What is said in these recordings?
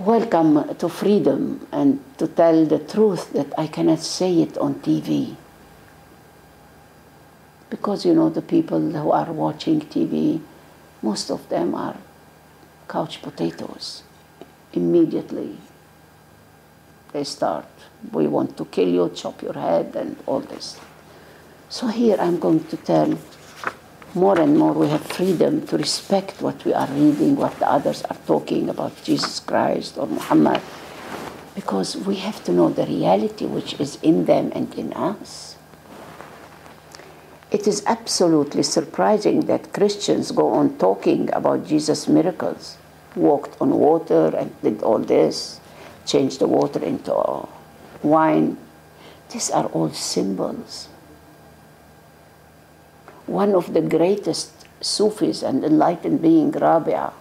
welcome to freedom and to tell the truth that I cannot say it on TV. Because, you know, the people who are watching TV, most of them are couch potatoes. Immediately they start, we want to kill you, chop your head, and all this. So here I'm going to tell more and more we have freedom to respect what we are reading, what the others are talking about Jesus Christ or Muhammad, because we have to know the reality which is in them and in us. It is absolutely surprising that Christians go on talking about Jesus' miracles, walked on water and did all this, changed the water into wine. These are all symbols. One of the greatest Sufis and enlightened being, Rabia,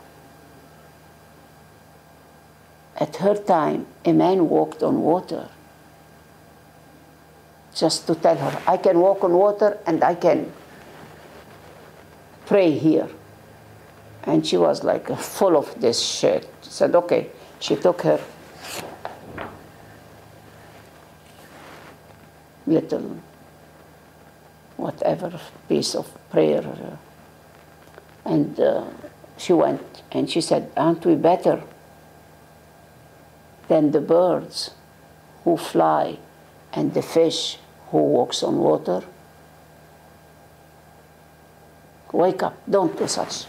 at her time, a man walked on water just to tell her, I can walk on water and I can pray here. And she was like full of this shit. She said, okay. She took her little whatever piece of prayer, and she went and she said, aren't we better than the birds who fly and the fish who walks on water? Wake up, don't do such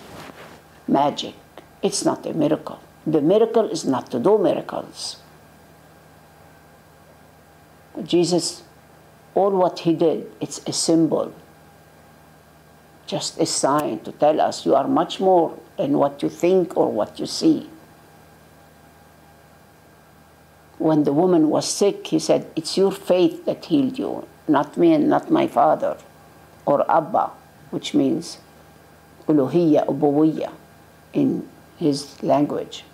magic. It's not a miracle. The miracle is not to do miracles. Jesus, all what he did, it's a symbol, just a sign to tell us you are much more than what you think or what you see. When the woman was sick, he said, it's your faith that healed you, not me and not my father, or Abba, which means uluhiyya, ubuwiyya in his language,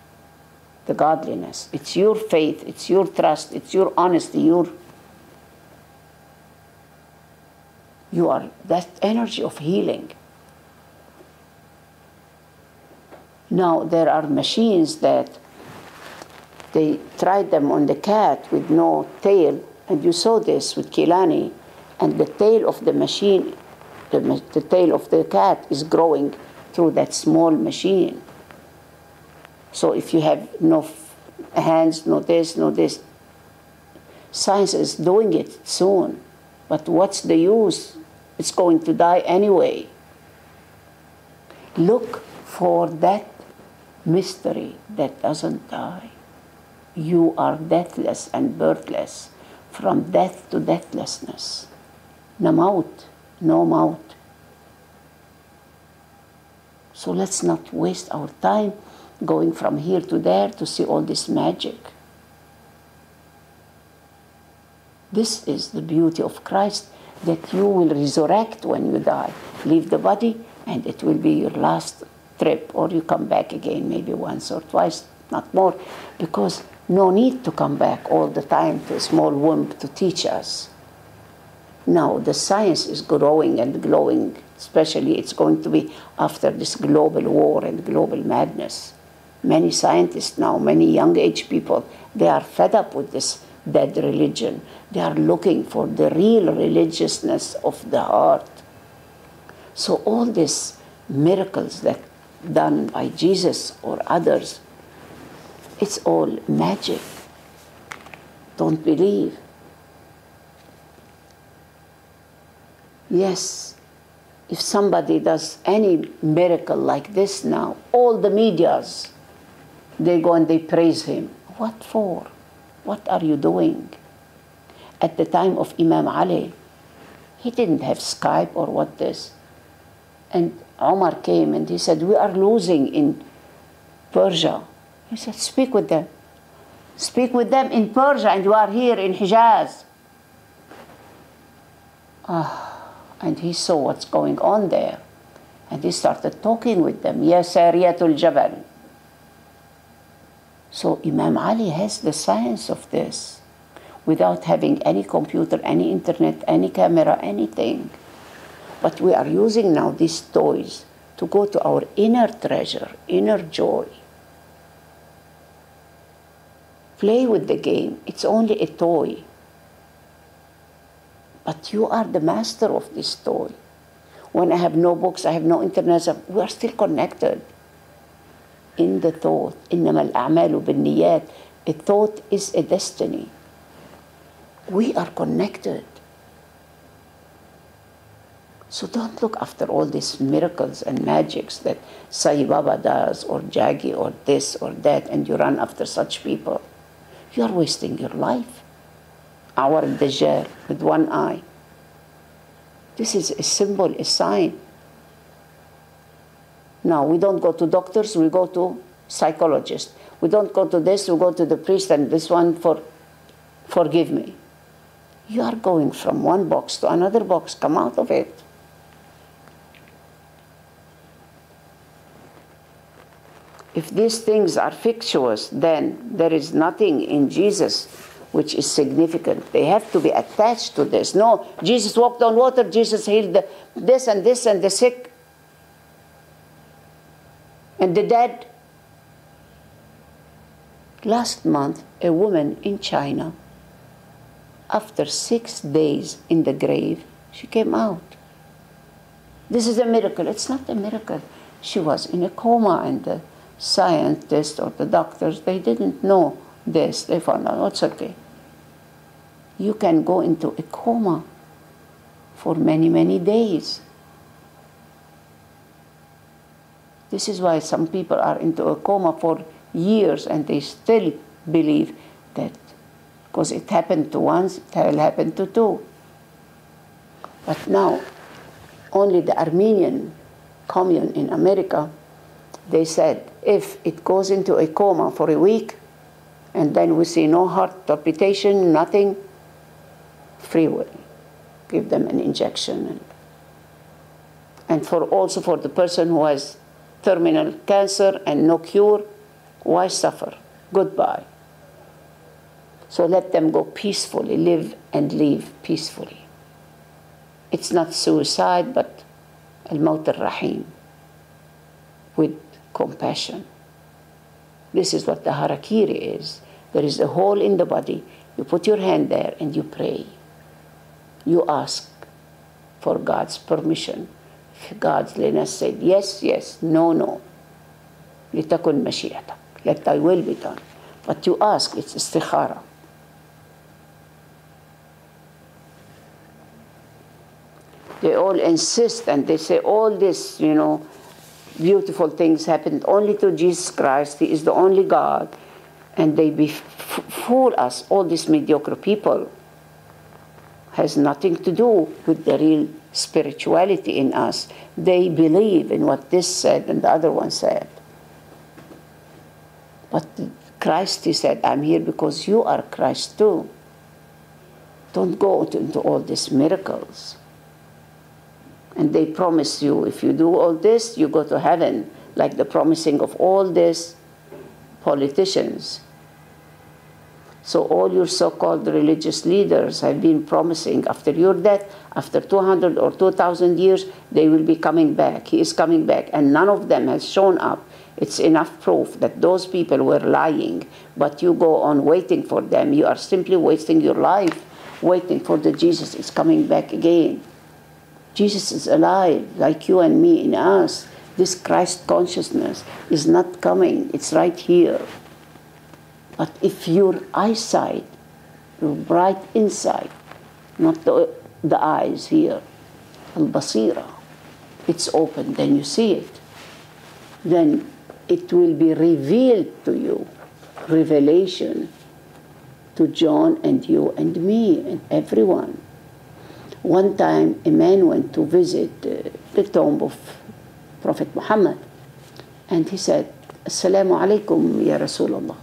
the godliness. It's your faith, it's your trust, it's your honesty, you are that energy of healing. Now, there are machines that they tried them on the cat with no tail, and you saw this with Kilani, and the tail of the machine, the tail of the cat is growing through that small machine. So if you have no hands, no this, science is doing it soon. But what's the use? It's going to die anyway. Look for that mystery that doesn't die. You are deathless and birthless, from death to deathlessness. No maut, no maut. So let's not waste our time going from here to there to see all this magic. This is the beauty of Christ, that you will resurrect when you die. Leave the body, and it will be your last trip, or you come back again maybe once or twice, not more, because no need to come back all the time to a small womb to teach us. Now, the science is growing and glowing, especially it's going to be after this global war and global madness. Many scientists now, many young age people, they are fed up with this dead religion. They are looking for the real religiousness of the heart. So all these miracles that done by Jesus or others, it's all magic. Don't believe. Yes, if somebody does any miracle like this now, all the medias, they go and they praise him. What for? What are you doing? At the time of Imam Ali, he didn't have Skype or what this. And Omar came and he said, we are losing in Persia. He said, speak with them. Speak with them in Persia, and you are here in Hijaz. And he saw what's going on there. And he started talking with them. Ya Sariyatul Jabal. So Imam Ali has the science of this without having any computer, any internet, any camera, anything. But we are using now these toys to go to our inner treasure, inner joy. Play with the game. It's only a toy. But you are the master of this toy. When I have no books, I have no internet, we are still connected in the thought. إنما الأعمال بالنيات. A thought is a destiny. We are connected. So don't look after all these miracles and magics that Sai Baba does, or Jaggi, or this or that, and you run after such people. You are wasting your life. Our Dajjal with one eye. This is a symbol, a sign. Now, we don't go to doctors, we go to psychologists. We don't go to this, we go to the priest, and this one forgive me. You are going from one box to another box. Come out of it. If these things are fictitious, then there is nothing in Jesus which is significant. They have to be attached to this. No, Jesus walked on water, Jesus healed this and this and the sick and the dead. Last month, a woman in China, after 6 days in the grave, she came out. This is a miracle. It's not a miracle. She was in a coma, and the scientists or the doctors, they didn't know this. They found out, oh, it's okay. You can go into a coma for many, many days. This is why some people are into a coma for years and they still believe that because it happened to once, it will happen to two. But now, only the Armenian commune in America, they said, if it goes into a coma for a week, and then we see no heart palpitation, nothing, free will. Give them an injection. And also for the person who has terminal cancer and no cure, why suffer? Goodbye. So let them go peacefully, live and leave peacefully. It's not suicide, but al-Maut al-Rahim, with compassion. This is what the harakiri is. There is a hole in the body. You put your hand there and you pray. You ask for God's permission. If God's Lena said yes, yes, no, no. لِتَكُنْ مَشِيئَتَكَ. Let thy will be done. But you ask, it's istikhara. They all insist and they say all this, beautiful things happened only to Jesus Christ. He is the only God. And they fool us. All these mediocre people has nothing to do with the real spirituality in us. They believe in what this said and the other one said. But Christ, he said, I'm here because you are Christ too. Don't go into all these miracles. And they promise you, if you do all this, you go to heaven, like the promising of all these politicians. So all your so-called religious leaders have been promising after your death, after 200 or 2,000 years, they will be coming back. He is coming back. And none of them has shown up. It's enough proof that those people were lying. But you go on waiting for them. You are simply wasting your life, waiting for the Jesus is coming back again. Jesus is alive, like you and me in us. This Christ consciousness is not coming. It's right here. But if your eyesight, your bright insight, not the eyes here, al-basira, it's open, then you see it. Then it will be revealed to you, revelation to John and you and me and everyone. One time a man went to visit the tomb of Prophet Muhammad, and he said, Assalamu alaikum ya Rasulullah.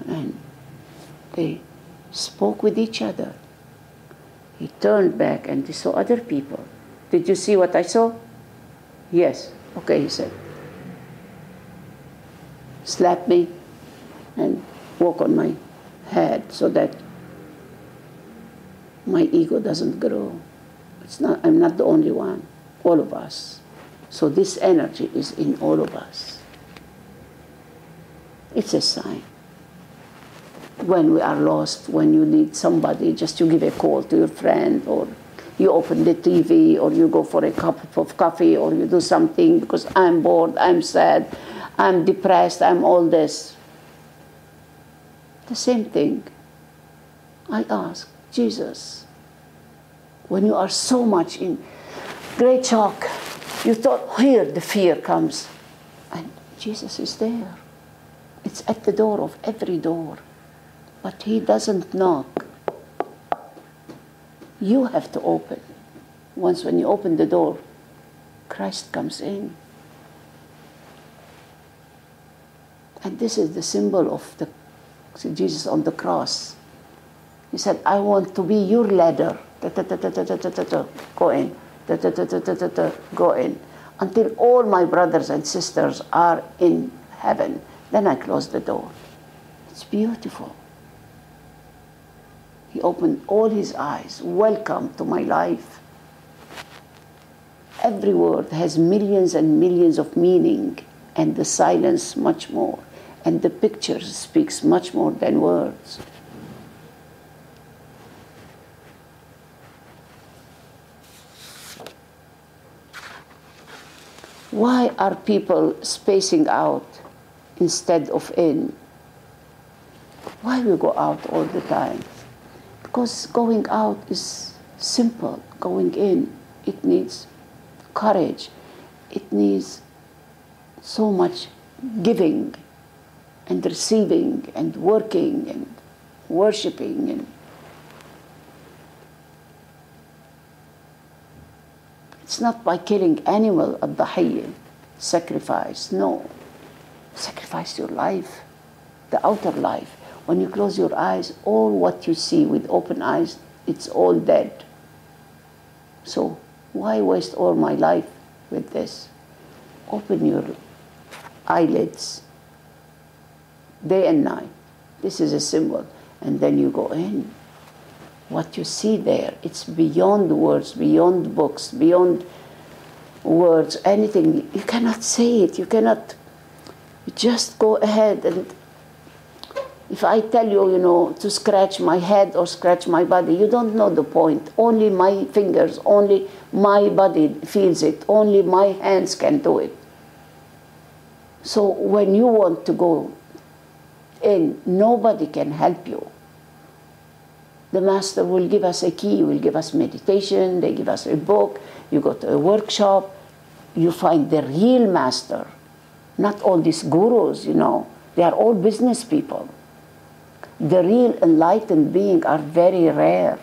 And they spoke with each other. He turned back and he saw other people. Did you see what I saw? Yes. Okay, he said. Slap me and walk on my head so that my ego doesn't grow. I'm not the only one. All of us. So this energy is in all of us. It's a sign. when we are lost, when you need somebody, just you give a call to your friend, or you open the TV, or you go for a cup of coffee, or you do something because I'm bored, I'm sad, I'm depressed, I'm all this. The same thing. I ask, Jesus, when you are so much in great shock, you thought, here the fear comes. And Jesus is there. It's at the door of every door. But he doesn't knock. You have to open. Once when you open the door, Christ comes in. And this is the symbol of Jesus on the cross. He said, I want to be your ladder. Go in. Go in. Until all my brothers and sisters are in heaven. Then I close the door. It's beautiful. He opened all his eyes. Welcome to my life. Every word has millions and millions of meaning, and the silence much more. And the picture speaks much more than words. Why are people spacing out instead of in? Why we go out all the time? Because going out is simple. Going in, it needs courage. It needs so much giving and receiving and working and worshiping. And it's not by killing animal, الضحية, sacrifice. No. Sacrifice your life, the outer life. When you close your eyes, all what you see with open eyes, it's all dead. So why waste all my life with this? Open your eyelids day and night. This is a symbol. And then you go in. What you see there, it's beyond words, beyond books, beyond words, anything. You cannot say it. You cannot. You just go ahead. And if I tell you, you know, to scratch my head or scratch my body, you don't know the point. Only my fingers, only my body feels it. Only my hands can do it. So when you want to go in, nobody can help you. The master will give us a key, will give us meditation, they give us a book, you go to a workshop, you find the real master. Not all these gurus, you know, they are all business people. The real enlightened beings are very rare.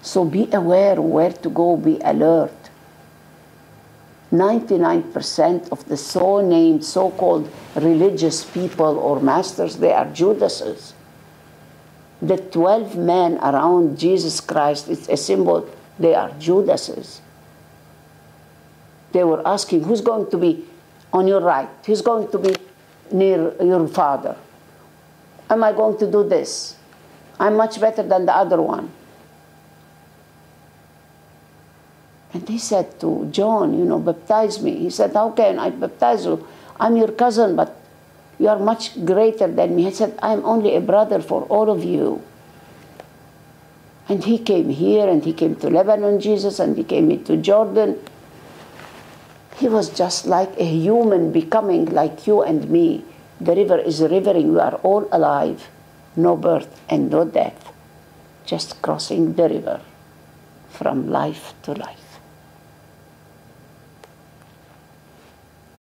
So be aware where to go, be alert. 99% of the so-named, so-called religious people or masters, they are Judases. The 12 men around Jesus Christ, it's a symbol, they are Judases. They were asking, who's going to be on your right? Who's going to be near your father? Am I going to do this? I'm much better than the other one. And he said to John, you know, baptize me. He said, how can I baptize you? I'm your cousin, but you are much greater than me. He said, I'm only a brother for all of you. And he came here, and he came to Lebanon, Jesus, and he came into Jordan. He was just like a human becoming like you and me. The river is rivering. We are all alive. No birth and no death. Just crossing the river from life to life.